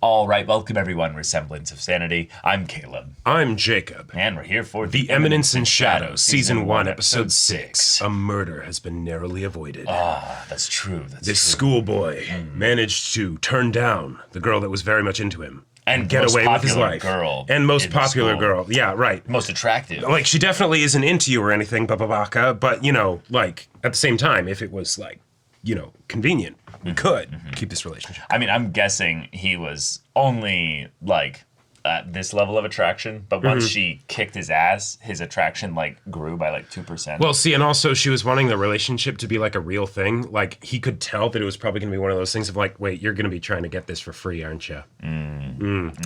All right, welcome everyone. We're Semblance of Sanity. I'm Caleb. I'm Jacob. And we're here for The Eminence in Shadow, Season 1, Episode 6. A murder has been narrowly avoided. Ah, that's true. This schoolboy managed to turn down the girl that was very much into him. And get away with his life. Girl and most popular school. girl. Yeah, right. Most attractive. Like, she definitely isn't into you or anything, Bababaka, but, you know, like, at the same time, if it was, like, you know, convenient, we could keep this relationship. I mean, I'm guessing he was only, like, at this level of attraction, but once she kicked his ass, his attraction, like, grew by, like, 2%. Well, see, and also she was wanting the relationship to be, like, a real thing. Like, he could tell that it was probably going to be one of those things of, like, wait, you're going to be trying to get this for free, aren't you?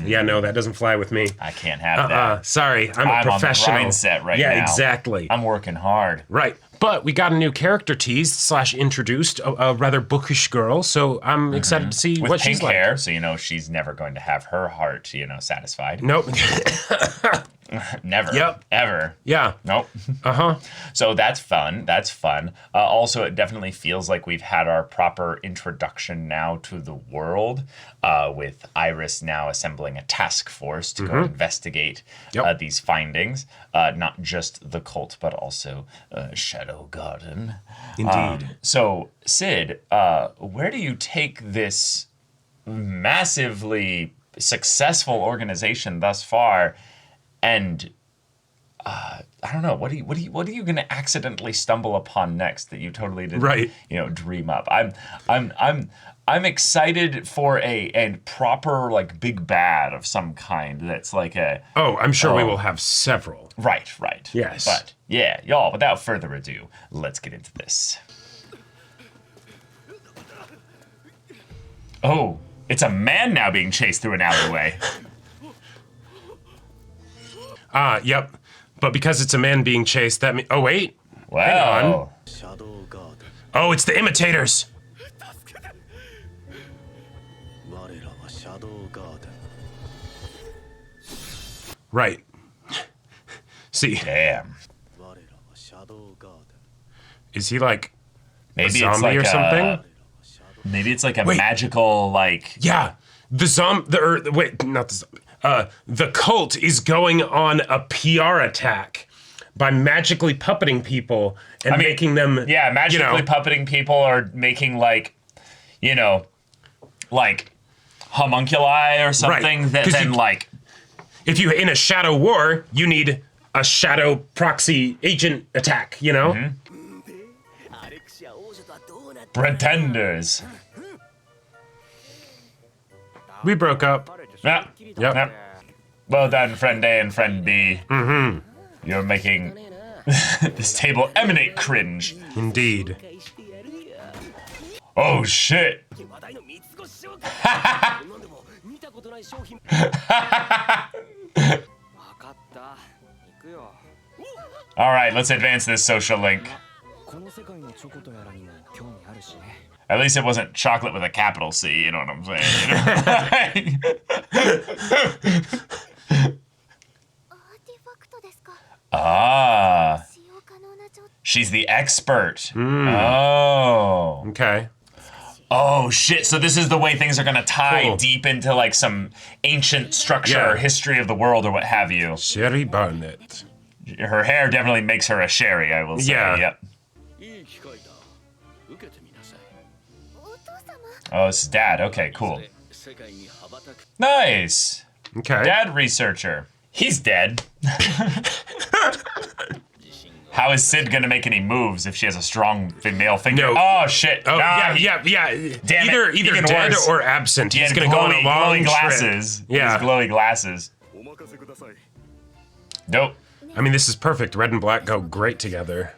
Yeah, no, that doesn't fly with me. I can't have that. Sorry, I'm a professional. On the grind set right now. Yeah, exactly. I'm working hard. Right. But we got a new character teased / introduced, a rather bookish girl, so I'm excited to see With what pink she's like. hair, so you know she's never going to have her heart, you know, satisfied. Nope. Never. Yep. Ever. Yeah. Nope. So that's fun. That's fun. Also, it definitely feels like we've had our proper introduction now to the world, with Iris now assembling a task force to go investigate these findings. Not just the cult, but also Shadow Garden. Indeed. So, Sid, where do you take this massively successful organization thus far? And I don't know. What are you going to accidentally stumble upon next that you totally didn't, you know, dream up? I'm excited for a proper, like, big bad of some kind. That's like a. Oh, I'm sure we will have several. Right. Yes. But yeah, y'all. Without further ado, let's get into this. Oh, it's a man now being chased through an alleyway. Yep. But because it's a man being chased, that means... Oh, wait. Wow. Hang on. Oh, it's the Imitators. Right. See. Damn. Is he like Maybe a zombie it's like or something? Maybe it's like a magical, like... Yeah. The cult is going on a PR attack by magically puppeting people and making them... Yeah, magically puppeting people or making, like, you know, like homunculi or something that then, like... If you're in a shadow war, you need a shadow proxy agent attack, you know? Pretenders. We broke up. Yeah. Yep. Well done, friend A and friend B. You're making this table emanate cringe. Indeed. Oh, shit. All right, let's advance this social link. At least it wasn't chocolate with a capital C, you know what I'm saying? Ah. She's the expert. Oh. Okay. Oh, shit. So this is the way things are going to tie deep into, like, some ancient structure or history of the world or what have you. Sherry Barnett. Her hair definitely makes her a Sherry, I will say. Yeah. Yep. Oh, this is Dad. Okay, cool. Nice. Okay. Dad researcher. He's dead. How is Sid gonna make any moves if she has a strong male finger? No. Oh shit! Oh nah, yeah. Damn either Even dead worse. or absent. He's gonna glowy, go on a long glowing trip. glasses. Yeah. His glowy glasses. Dope. I mean, this is perfect. Red and black go great together.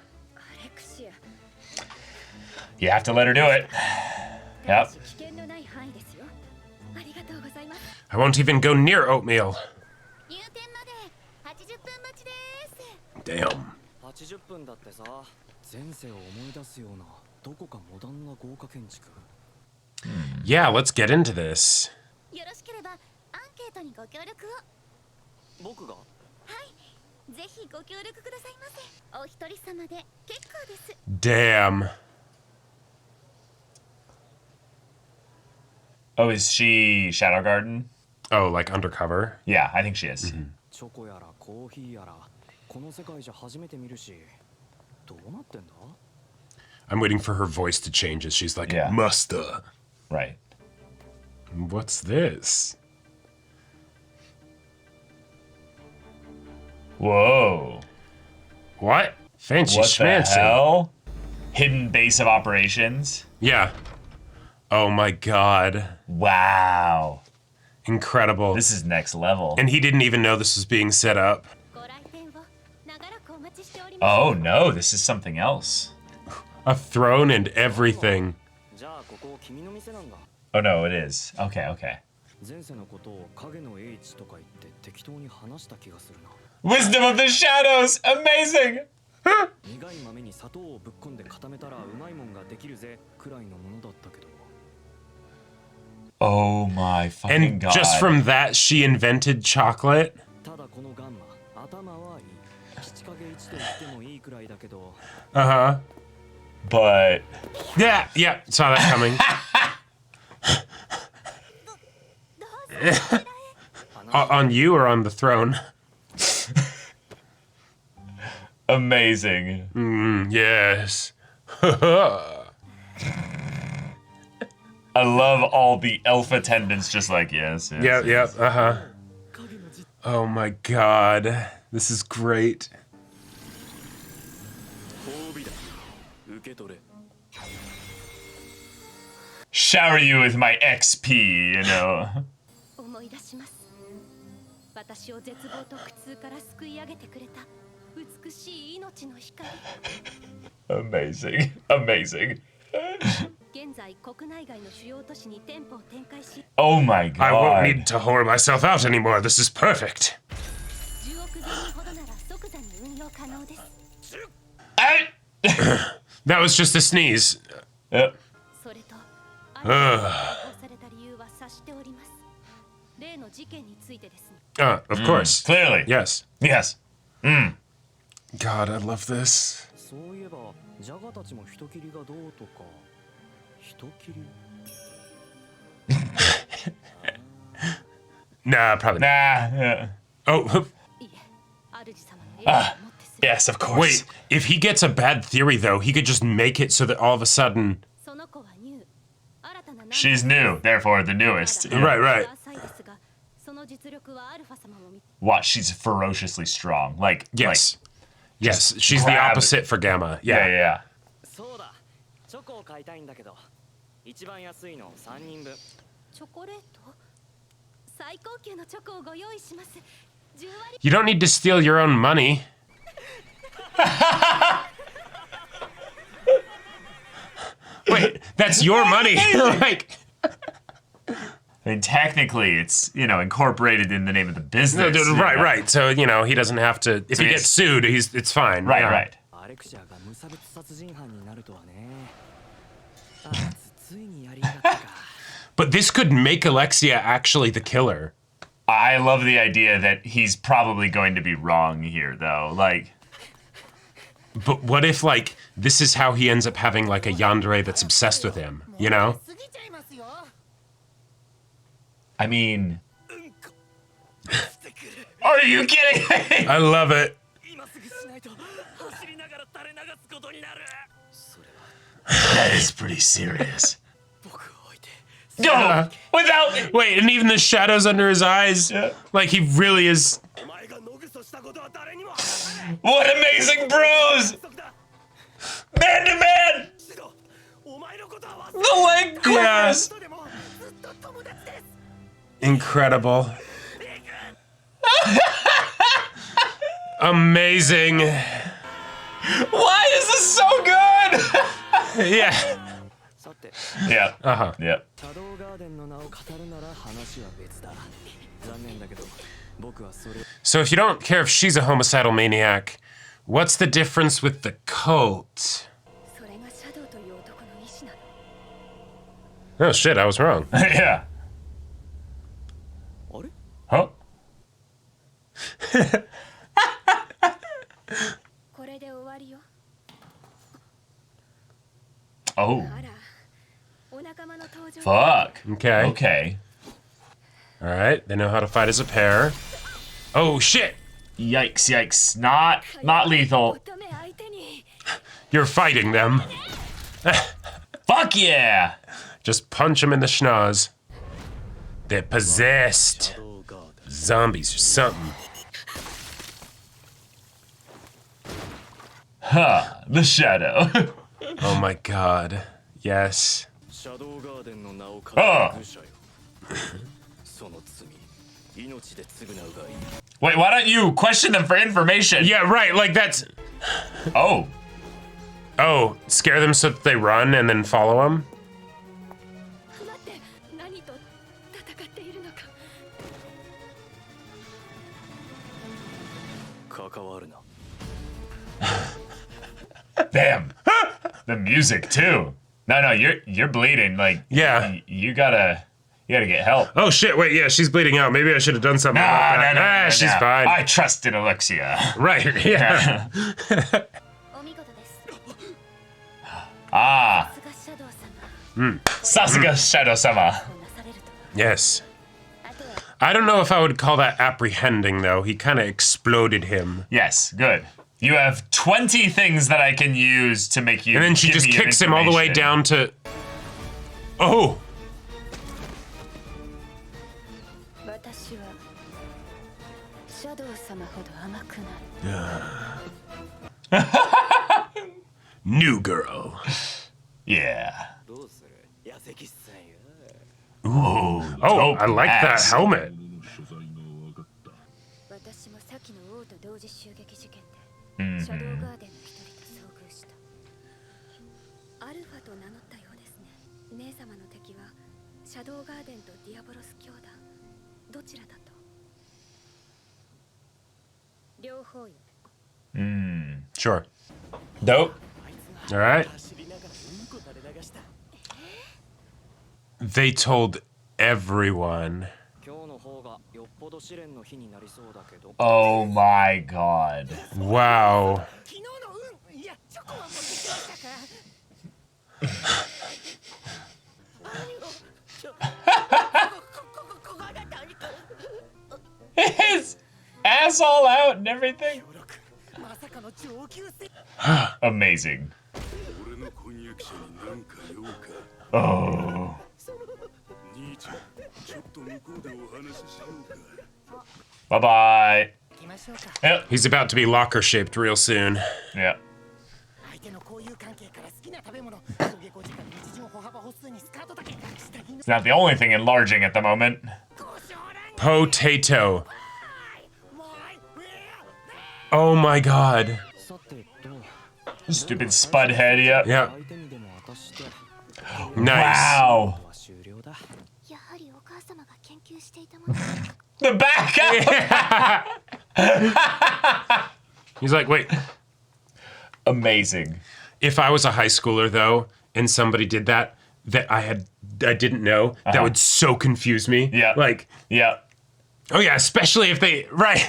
You have to let her do it. Yep. I won't even go near oatmeal. Damn. Yeah, let's get into this. Damn. Oh, is she Shadow Garden? Oh, like undercover? Yeah, I think she is. チョコやらコーヒーやらこの世界じゃ初めて見るしどうなってんだ I'm waiting for her voice to change as she's like, Yeah. Master. Right. What's this? Whoa. What? Fancy What the schmancy. hell? Hidden base of operations? Yeah. Oh my god. Wow. Incredible. This is next level. And he didn't even know this was being set up. Oh no, this is something else. A throne and everything. じゃあここ君の店なんだ Oh no, it is. Okay, okay. 前世のことを影の英知とか言って適当に話した気がするな Wisdom of the Shadows! Amazing! 苦い豆に砂糖をぶっ込んで固めたらうまいもんができるぜくらいのものだったけど Oh my fucking And god. just from that, she invented chocolate? ただこのガンマ頭はいい七影一と言ってもいいくらいだけど Uh-huh. But Yeah, saw that coming. On you or on the throne? amazing. Yes. I love all the elf attendants just like, yes. yes. Uh-huh. Oh my god. This is great. 褒美だ受け取れ Shower you with my XP, you know. 思い出します。私を絶望と苦痛から救い上げてくれた美しい命の光。Amazing. Amazing. 現在国内外の主要都市に店舗を展開し、 Oh my I won't god. need to whore myself out anymore. This is perfect. 10億元ほどなら即座に運用可能です。 That was just a sneeze. Yep. それと、あなたが逮捕された理由は察しております。例の事件についてですね。Of course. Clearly. Yes. Yes. God, I love this. そういえばジャガたちも人斬りがどうとか人斬り Nah, probably not. Nah. Yeah. Oh, いえ、主様の英をもってする。 Yes, of course. wait. If he gets a bad theory, though, he could just make it so that all of a sudden... その子はニュー。新たな She's new, therefore the newest. Right, right. ですが、その実力はアルファ様も見 What? She's ferociously strong. Like, Yes. Yes, she's the grab- opposite for Gamma. yeah, Yeah. yeah. そうだチョコを買いたいんだけど一番安いの3人分チョコレート最高級のチョコをご用意します。10割 You don't need to steal your own money. Wait, that's your money. Like, I mean, technically, it's, you know, incorporated in the name of the no, business. you right, know? right. So, you know, he doesn't have to. If So he he's- gets sued, it's fine. Right, yeah. right. アレクシアが無差別殺人犯になるとはねあいつついにやりやがったか But this could make Alexia actually the killer. I love the idea that he's probably going to be wrong here, though. Like, But what if, like, this is how he ends up having, like, a yandere that's obsessed with him, you know? I mean, are you kidding me? I love it. 今すぐしないと走りながら垂れ流すことになるそれは That is pretty serious. 僕を置いて No, without me. Wait, and even the shadows under his eyes? Yeah. Like, he really is... お前がノグソしたことは誰にも話さない What amazing bros! 約束だ Man to man! シドお前のことは忘 The れ leg quivers! とでもずっと友達です incredible. Amazing. Why is this so good? Yeah. さて Yep. Uh-huh. Yep. シャドウガーデンの名を語るなら話は別だ残念だけど僕はそれ So if you don't care if she's a homicidal maniac, what's the difference with the cult? それがシャドウという男の意志なの。 Oh shit, I was wrong. Yeah. あれ Huh? これで終わりよ。 Oh, あら、お仲間の登場。 fuck. Okay. Okay. All right. They know how to fight as a pair. Oh, shit. Yikes, yikes. Not lethal. 乙女相手に You're fighting them. Fuck yeah! Just punch them in the schnoz. They're possessed. Zombies or something. The shadow. Oh my god. Yes. シャドウガーデンの名を借りる愚者よその罪命で償うがいい Wait, why don't you question them for information? Yeah, right. Like that's. Oh. Oh, scare them so that they run and then follow them? 待って何と戦っているのか関わるな Damn. The music too. No, you're bleeding. Like, Yeah. you gotta get help. Oh shit, wait, yeah, she's bleeding out. Maybe I should have done something about that. No, She's fine. I trust in Alexia. Right, yeah. お見事です Ah, さすがシャドウ様 Sasuga Shadow-sama. なされると Yes. あとは I don't know if I would call that apprehending, though. He kind of exploded him. Yes, good. You have 20 things that I can use to make you. And then she give just me your kicks him all the way information. down to... Oh! 私はシャドウ様ほど甘くない New girl. Yeah. どうする矢石さんよ Ooh. Oh, dope I like that mask. helmet. 私も先の王と同時襲撃事件で Mhm. シャドウガーデンの一人と遭遇したアルファと名乗ったようですね姉様の敵はシャドウガーデンとディアボロス教団どちらだと両方よ Sure. Dope. All right. 走りながらうんこ垂れ流した They told everyone. 今日の方がよっぽど試練の日になりそうだけど Oh my god. Wow. 昨日の運いやチョコは持ってきましたか His ass all out and everything. まさかの上級生 Amazing. 俺の婚約者に何か用か Oh. 兄ちゃんちょっと向こうでお話ししようか Bye bye. 行きましょうか Yep. He's about to be locker shaped real soon. Yep. 相手の交友関係から好きな食べ物登下校時間日常歩幅歩数にスカートだけ下着の It's not the only thing enlarging at the moment. 交渉欄 Potato. もうウェ Oh my god. さてと Stupid spud head. Yep. Yeah. 相手にでも渡して Nice. Wow. は終了だやはりお母様が研究していたもの The backup. He's like, wait. Amazing. If I was a high schooler though, and somebody did that I didn't know, that would so confuse me. Yeah. Like, Yep. oh yeah, especially if they right.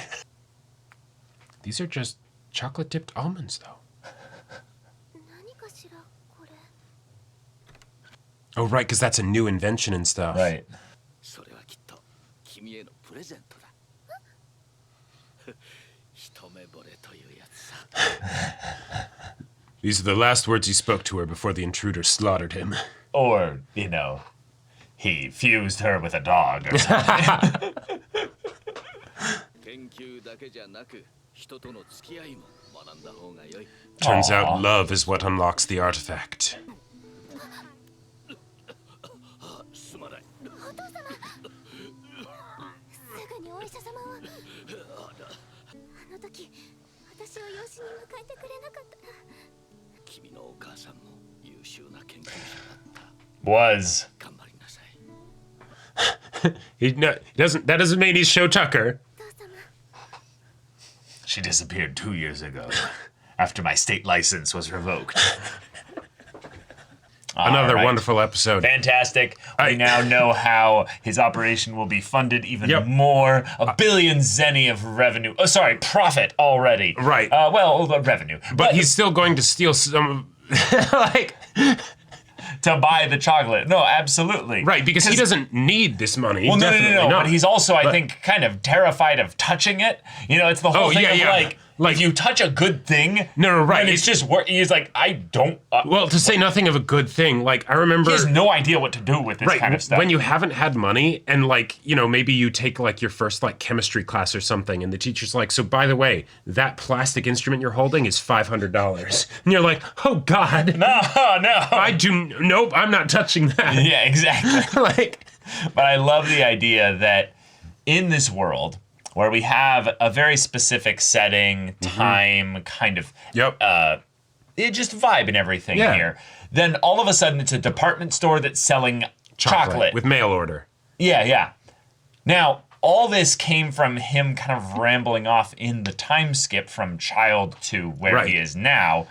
These are just chocolate dipped almonds though. 何かしらこれ Oh right, because that's a new invention and stuff. Right. それはきっと君へのプレゼントだ一目惚れというやつさ These are the last words he spoke to her before the intruder slaughtered him. Or, he fused her with a dog or something. 研究だけじゃなく人との付き合いも学んだ方が良い Turns Aw. out love is what unlocks the artifact. すまないすぐにお医者様をあの時私を養子に迎えてくれなかったら君のお母さんも優秀な研究者だっ Was. た頑張りなさい That doesn't mean he's Show Tucker. お父様 She disappeared 2 years ago after my state license was revoked. Another All right. wonderful episode. Fantastic. We now know how his operation will be funded even Yep. more. A billion zenny of revenue. Oh, sorry, profit already. Right. Well, revenue. But he's still going to steal some like to buy the chocolate. No, absolutely. Right, because he doesn't need this money. Well, Definitely no. not. But he's also, I think, kind of terrified of touching it. You know, it's the whole thing of like, if you touch a good thing, right. and it's just he's like, I don't. Well, to say nothing of a good thing, like, I remember... He has no idea what to do with this kind of stuff. When you haven't had money, and, like, you know, maybe you take, like, your first, like, chemistry class or something, and the teacher's like, so, by the way, that plastic instrument you're holding is $500. And you're like, oh, God. No. Nope, I'm not touching that. Yeah, exactly. Like... But I love the idea that in this world, where we have a very specific setting, time, kind of, just vibe and everything here. Then all of a sudden, it's a department store that's selling chocolate with mail order. Yeah. Now, all this came from him kind of rambling off in the time skip from child to where he is now,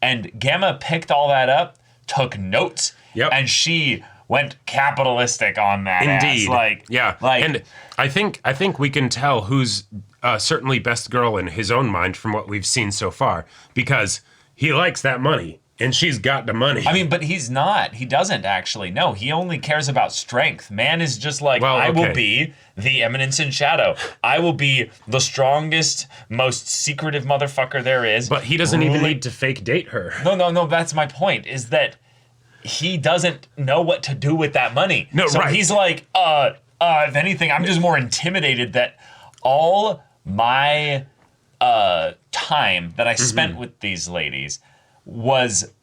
and Gamma picked all that up, took notes, and she went capitalistic on that. Indeed. Ass. And I think we can tell who's certainly best girl in his own mind from what we've seen so far, because he likes that money and she's got the money. I mean, but he's not. He doesn't actually. No, he only cares about strength. Man is just like, I will be the Eminence in Shadow. I will be the strongest, most secretive motherfucker there is. But he doesn't even need to fake date her. No, that's my point, is that he doesn't know what to do with that money. He's like, if anything, I'm just more intimidated that all my time that I spent with these ladies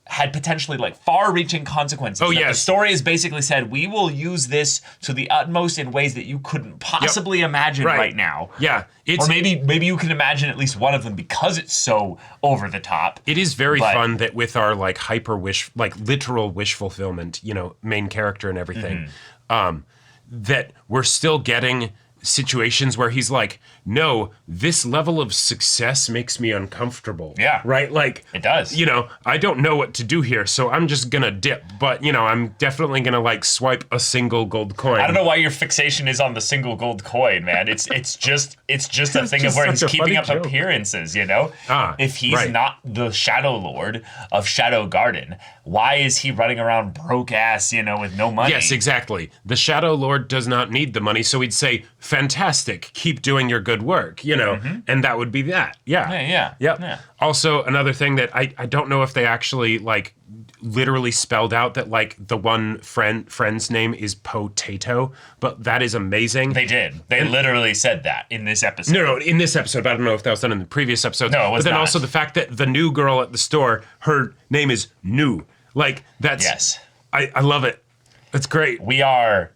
had potentially like far-reaching consequences. The story has basically said, we will use this to the utmost in ways that you couldn't possibly imagine right now. Yeah. Or maybe you can imagine at least one of them because it's so over the top. It is very fun that with our like literal wish fulfillment, you know, main character and everything, that we're still getting situations where he's like, no, this level of success makes me uncomfortable. Yeah. Right? Like, it does. You know, I don't know what to do here, so I'm just gonna dip. But, you know, I'm definitely gonna like swipe a single gold coin. I don't know why your fixation is on the single gold coin, man. It's just a thing of where he's keeping up appearances, you know? If he's not the Shadow Lord of Shadow Garden, why is he running around broke ass, you know, with no money? Yes, exactly. The Shadow Lord does not need the money, so he'd say, fantastic, keep doing your good work, you know, and that would be that. Yeah. Also, another thing that I don't know if they actually like literally spelled out that like the one friend's name is Potato, but that is amazing. They did. They literally said that in this episode. No, in this episode, but I don't know if that was done in the previous episode. No, it was But then not. also the fact that the new girl at the store, her name is New. Like, that's... Yes. I love it. That's great. We are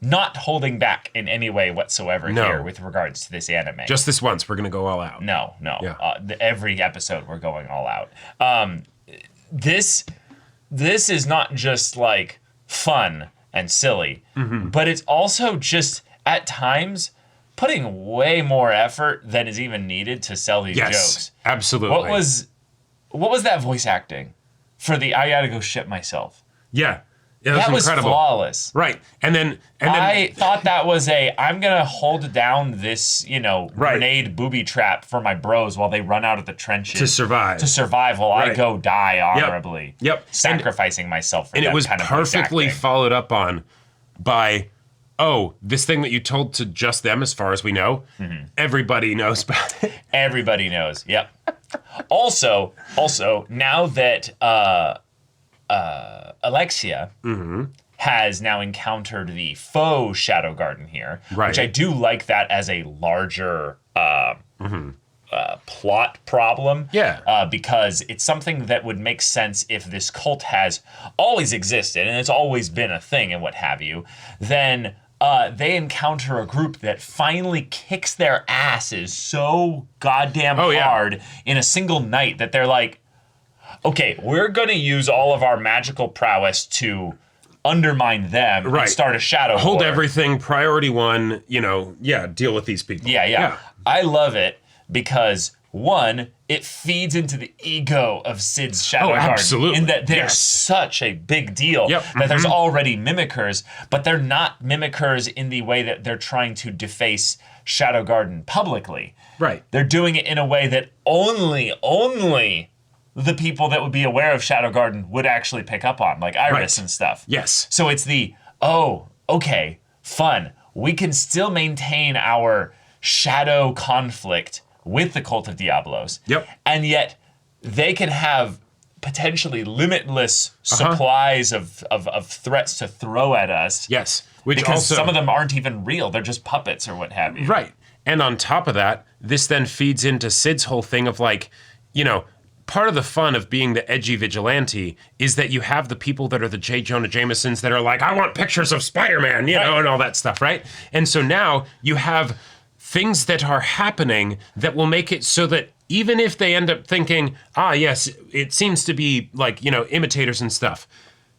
not holding back in any way whatsoever here with regards to this anime. Just this once, we're going to go all out. No. Yeah. Every episode, we're going all out. This is not just like fun and silly, but it's also just at times putting way more effort than is even needed to sell these jokes. Absolutely. What was that voice acting for the I gotta go shit myself? Yeah, that was incredible. Flawless. Right. And then I thought that was I'm gonna hold down this, you know, grenade booby trap for my bros while they run out of the trenches to survive while I go die honorably. Yep. Sacrificing myself for and that it was kind of perfectly followed up on by, this thing that you told to just them, as far as we know, everybody knows about it. Everybody knows. Yep. Also, now that Alexia has now encountered the faux Shadow Garden here, which I do like that as a larger plot problem. Yeah. Because it's something that would make sense if this cult has always existed and it's always been a thing and what have you. Then they encounter a group that finally kicks their asses so goddamn hard in a single night that they're like, okay, we're going to use all of our magical prowess to undermine them and start a shadow Hold war. everything, priority one, you know, deal with these people. Yeah. I love it because, one, it feeds into the ego of Sid's Shadow Garden. Absolutely. In that they're such a big deal that there's already mimickers, but they're not mimickers in the way that they're trying to deface Shadow Garden publicly. Right. They're doing it in a way that only the people that would be aware of Shadow Garden would actually pick up on, like Iris and stuff. Yes. So it's okay, fun. We can still maintain our shadow conflict with the Cult of Diablos. Yep. And yet they can have potentially limitless supplies of threats to throw at us. Yes. Because some of them aren't even real. They're just puppets or what have you. Right. And on top of that, this then feeds into Sid's whole thing of like, you know, part of the fun of being the edgy vigilante is that you have the people that are the J. Jonah Jamesons that are like, I want pictures of Spider-Man, you know, and all that stuff, right? And so now you have things that are happening that will make it so that even if they end up thinking, yes, it seems to be like, you know, imitators and stuff,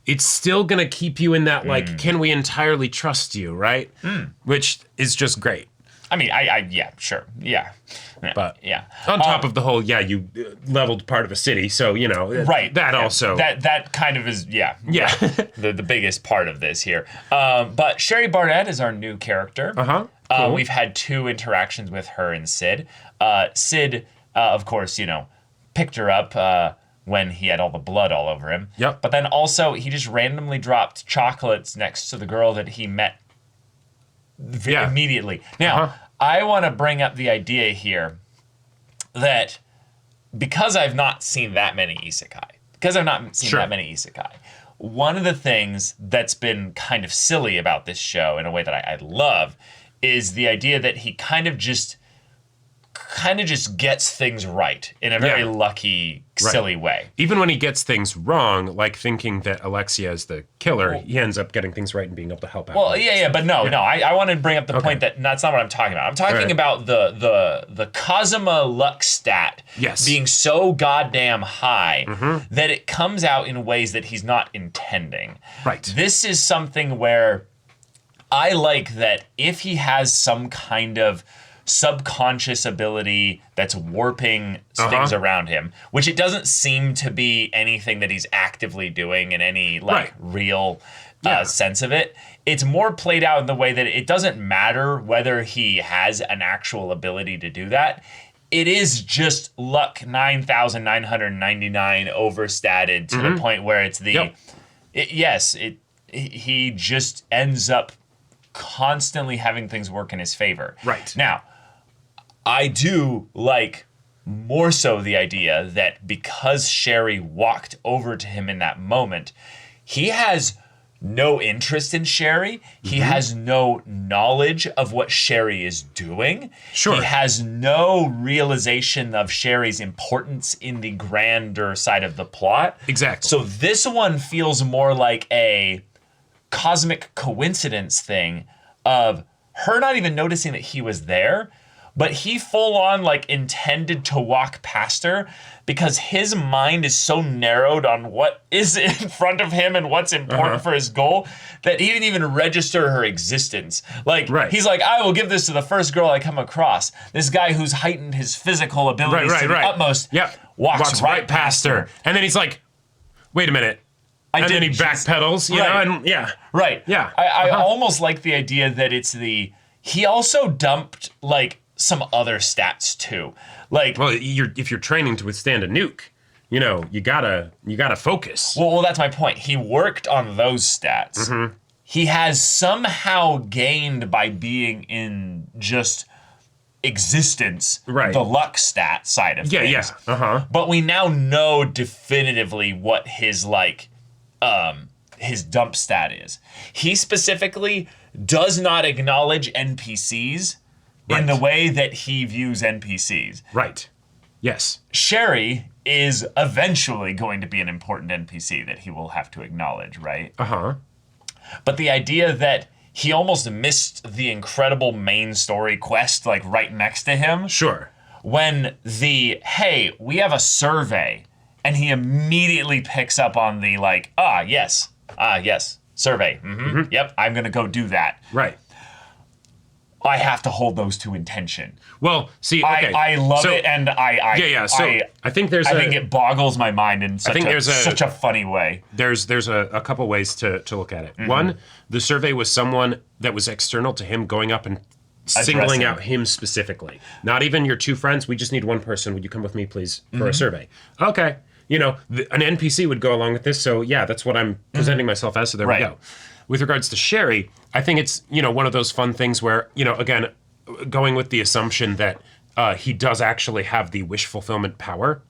it's still going to keep you in that, like, can we entirely trust you, right? Which is just great. I mean, yeah, sure. Yeah. But yeah. On top of the whole, you leveled part of a city, so, you know, right. That also. That kind of is, Yeah. the biggest part of this here. But Sherry Barnett is our new character. Cool. We've had 2 interactions with her and Sid. Sid, of course, you know, picked her up when he had all the blood all over him. Yep. But then also, he just randomly dropped chocolates next to the girl that he met immediately. Now, I want to bring up the idea here that because I've not seen that many isekai, one of the things that's been kind of silly about this show in a way that I love is the idea that he kind of just gets things right in a very lucky, silly way. Even when he gets things wrong, like thinking that Alexia is the killer, he ends up getting things right and being able to help out. Well, but no. I want to bring up the point that that's not what I'm talking about. I'm talking about the Kazuma luck stat being so goddamn high that it comes out in ways that he's not intending. Right. This is something where I like that if he has some kind of subconscious ability that's warping things around him, which it doesn't seem to be anything that he's actively doing in any real sense of it. It's more played out in the way that it doesn't matter whether he has an actual ability to do that. It is just luck 9,999 overstated to the point where it's he just ends up constantly having things work in his favor. Right. Now, I do like more so the idea that because Sherry walked over to him in that moment, he has no interest in Sherry. He has no knowledge of what Sherry is doing. Sure. He has no realization of Sherry's importance in the grander side of the plot. Exactly. So this one feels more like a cosmic coincidence thing of her not even noticing that he was there, but he full on intended to walk past her because his mind is so narrowed on what is in front of him and what's important for his goal that he didn't even register her existence. He's like, I will give this to the first girl I come across. This guy who's heightened his physical abilities to the utmost walks right past her. And then he's like, wait a minute. And then he backpedals, you know, and Right. Yeah. I almost like the idea that he also dumped some other stats too. Well, if you're training to withstand a nuke, you know, you gotta focus. Well, that's my point. He worked on those stats. He has somehow gained by being in just existence the luck stat side of things. But we now know definitively what his dump stat is. He specifically does not acknowledge NPCs in the way that he views NPCs. Right. Yes. Sherry is eventually going to be an important NPC that he will have to acknowledge, right? But the idea that he almost missed the incredible main story quest right next to him. Sure. When hey, we have a survey, and he immediately picks up on the yes, survey. Yep, I'm going to go do that. Right. I have to hold those two in tension. Well, see, okay. I love it, and So I think think it boggles my mind in such a funny way. There's a couple ways to look at it. One, the survey was someone that was external to him going up and singling out him specifically. Not even your 2 friends. We just need one person. Would you come with me, please, for a survey? Okay. an NPC would go along with this. So yeah, that's what I'm presenting myself as. So there we go. With regards to Sherry, I think it's, one of those fun things where, again, going with the assumption that he does actually have the wish fulfillment power,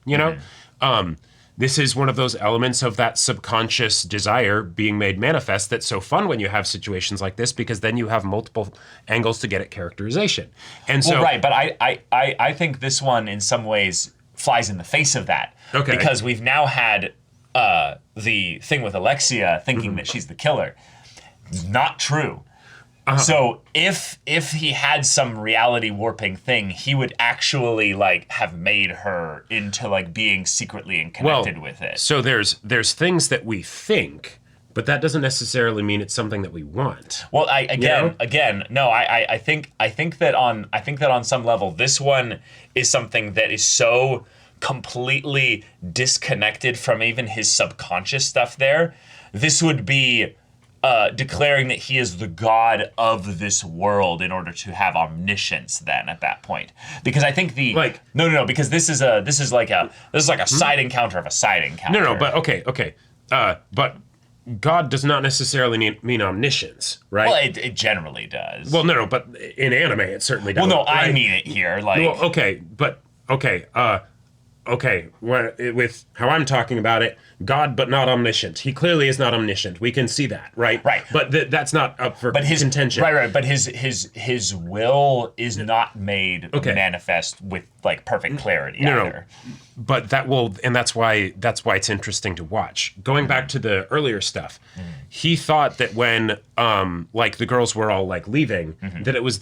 this is one of those elements of that subconscious desire being made manifest that's so fun when you have situations like this, because then you have multiple angles to get at characterization. And so, but I think this one in some ways flies in the face of that. Okay. Because we've now had the thing with Alexia thinking that she's the killer. Not true. So if he had some reality warping thing, he would actually have made her into being secretly connected with it. So there's things that we think, but that doesn't necessarily mean it's something that we want. Well, I think that on some level, this one is something that is so completely disconnected from even his subconscious stuff there. This would be declaring that he is the god of this world in order to have omniscience then at that point. Because I think because this is like a side encounter of a side encounter. No, but okay. But God does not necessarily mean omniscience, right? Well, it generally does. Well, no, but in anime it certainly does. Well, no, right? I mean it here. With how I'm talking about it, God, but not omniscient. He clearly is not omniscient. We can see that, right? Right. But that's not up for contention. Right. But his will is not made manifest with perfect clarity either. No. But that's why it's interesting to watch. Going back to the earlier stuff, he thought that when the girls were all leaving, that it was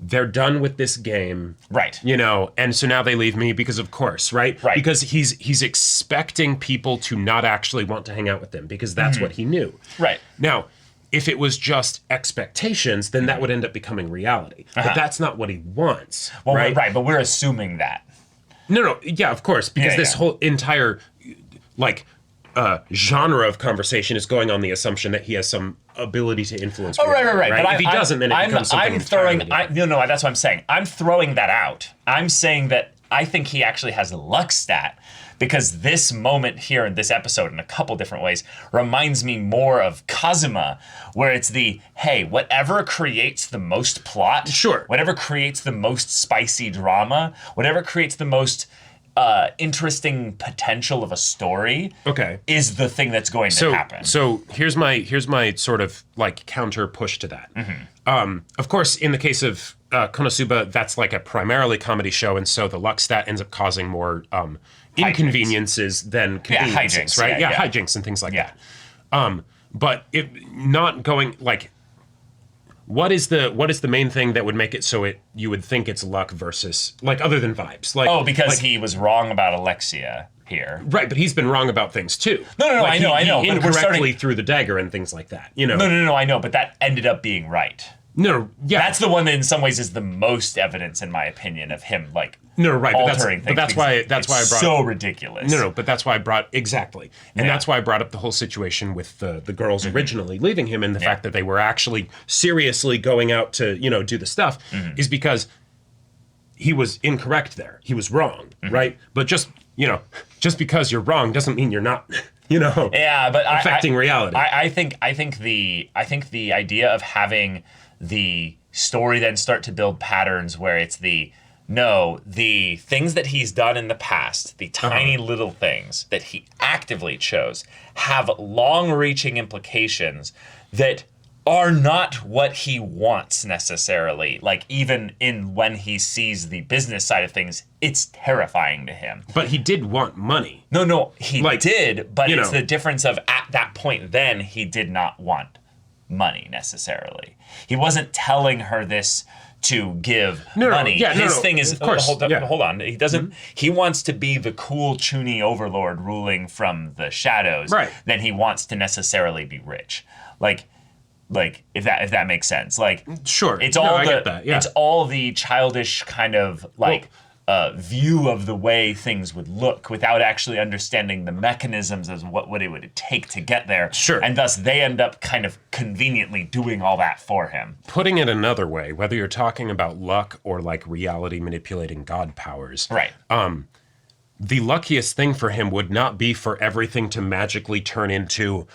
they're done with this game. Right. And so now they leave me because of course, right? Right. Because he's expecting people to not actually want to hang out with him because that's what he knew. Right. Now, if it was just expectations, then that would end up becoming reality. But that's not what he wants. Well, right? But we're assuming that. No. Yeah, of course. Because this whole entire genre of conversation is going on the assumption that he has some ability to influence. Right. But if he doesn't, then it becomes something entirely different. No, that's what I'm saying. I'm throwing that out. I'm saying that I think he actually has a luck stat, because this moment here in this episode, in a couple different ways, reminds me more of Kazuma, where it's whatever creates the most plot, sure, whatever creates the most spicy drama, whatever creates the most interesting potential of a story, is the thing that's going to happen. So here's my sort of counter push to that. Of course, in the case of Konosuba, that's a primarily comedy show, and so the luck stat ends up causing more inconveniences than conveniences, hijinks, right? Hijinks and things like that. But it not going What is the main thing that would make it so you would think it's luck versus other than vibes? Because he was wrong about Alexia here. Right, but he's been wrong about things too. No, I know. He incorrectly threw the dagger and things like that. No, I know, but that ended up being right. No, yeah. That's the one that in some ways is the most evidence, in my opinion, of him altering things. But that's why I brought so ridiculous. No, but that's why I brought exactly. And that's why I brought up the whole situation with the girls originally leaving him, and the fact that they were actually seriously going out to, do the stuff, is because he was incorrect there. He was wrong, right? But just because you're wrong doesn't mean you're not but affecting reality. I think the idea of having the story then start to build patterns where it's the things that he's done in the past, the tiny little things that he actively chose, have long-reaching implications that are not what he wants necessarily. Even when he sees the business side of things, it's terrifying to him. But he did want money. No, he did, but it's the difference of at that point then, he did not want money necessarily. He wasn't telling her this to give money. His thing is, of course, hold on. He doesn't. He wants to be the cool, chuny overlord ruling from the shadows. Right. Then he wants to necessarily be rich. If that makes sense. Sure. It's all I get that. Yeah. It's all the childish kind of view of the way things would look without actually understanding the mechanisms as what it would take to get there. Sure. And thus they end up kind of conveniently doing all that for him. Putting it another way, whether you're talking about luck or reality manipulating god powers. Right. the luckiest thing for him would not be for everything to magically turn into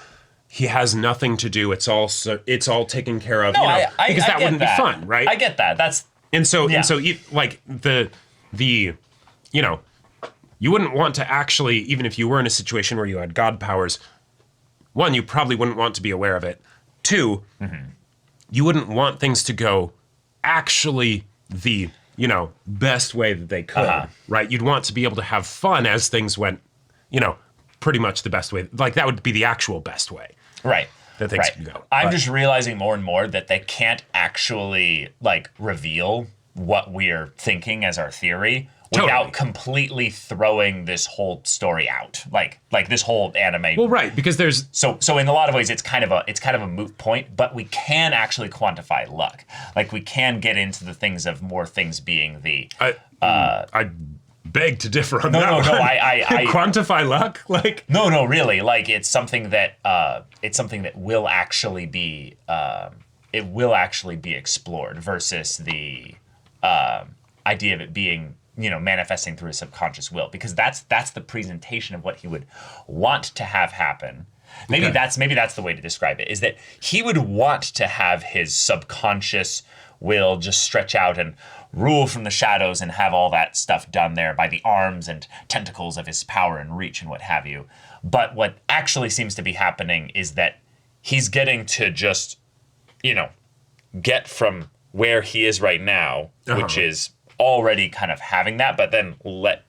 he has nothing to do. It's all taken care of. No, because that wouldn't be fun, right? I get that. Like the you wouldn't want to actually, even if you were in a situation where you had god powers, one, you probably wouldn't want to be aware of it. Two, you wouldn't want things to go actually the best way that they could, right? You'd want to be able to have fun as things went, pretty much the best way. Like that would be the actual best way. Right. That things can go. I'm just realizing more and more that they can't actually like reveal what we're thinking as our theory without completely throwing this whole story out. Like this whole anime. Well, right, because there's so in a lot of ways it's kind of a moot point, but we can actually quantify luck. Like we can get into the things of more things being the I beg to differ on that. No, one. I quantify luck, like no, really, like it's something that will actually be explored versus the idea of it being manifesting through his subconscious will, because that's the presentation of what he would want to have happen. Maybe that's the way to describe it, is that he would want to have his subconscious will just stretch out and rule from the shadows and have all that stuff done there by the arms and tentacles of his power and reach and what have you. But what actually seems to be happening is that he's getting to just, get from where he is right now, which is already kind of having that, but then let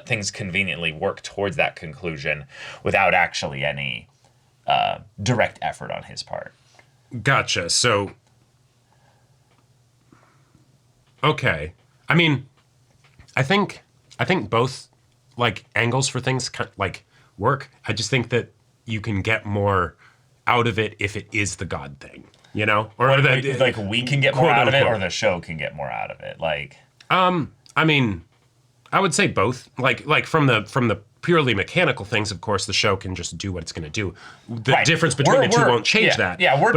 things conveniently work towards that conclusion without actually any direct effort on his part. Gotcha. So, okay. I mean, I think both like angles for things like work. I just think that you can get more out of it if it is the God thing. Or like we can get more out of it, or the show can get more out of it. Like, I mean, I would say both. Like from the purely mechanical things, of course, the show can just do what it's going to do. The difference between the two won't change that. Yeah, we're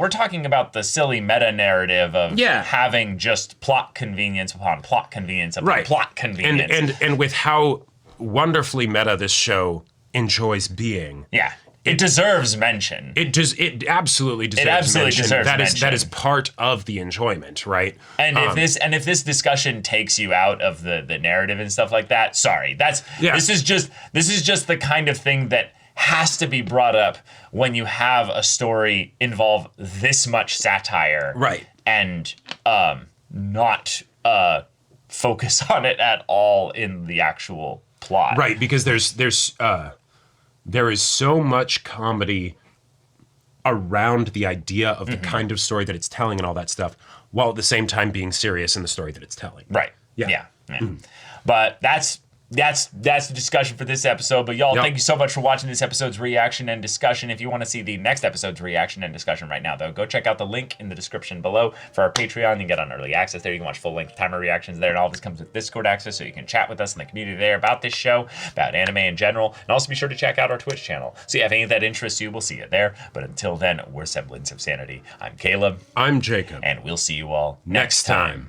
talking about the silly meta narrative of having just plot convenience upon plot convenience upon plot convenience, and with how wonderfully meta this show enjoys being. Yeah. It deserves mention. It absolutely deserves mention. That is part of the enjoyment, right? And if this discussion takes you out of the narrative and stuff like that, sorry. This is just the kind of thing that has to be brought up when you have a story involve this much satire, right? And not focus on it at all in the actual plot, right? Because there is so much comedy around the idea of the kind of story that it's telling and all that stuff, while at the same time being serious in the story that it's telling. Right. Yeah. But that's the discussion for this episode. But y'all, thank you so much for watching this episode's reaction and discussion. If you want to see the next episode's reaction and discussion right now, though, go check out the link in the description below for our Patreon. You can get on early access there. You can watch full-length timer reactions there, and all this comes with Discord access, so you can chat with us in the community there about this show, about anime in general, and also be sure to check out our Twitch channel. So if any of that interests you, we'll see it there. But until then, we're Semblance of Sanity. I'm Caleb. I'm Jacob. And we'll see you all next time.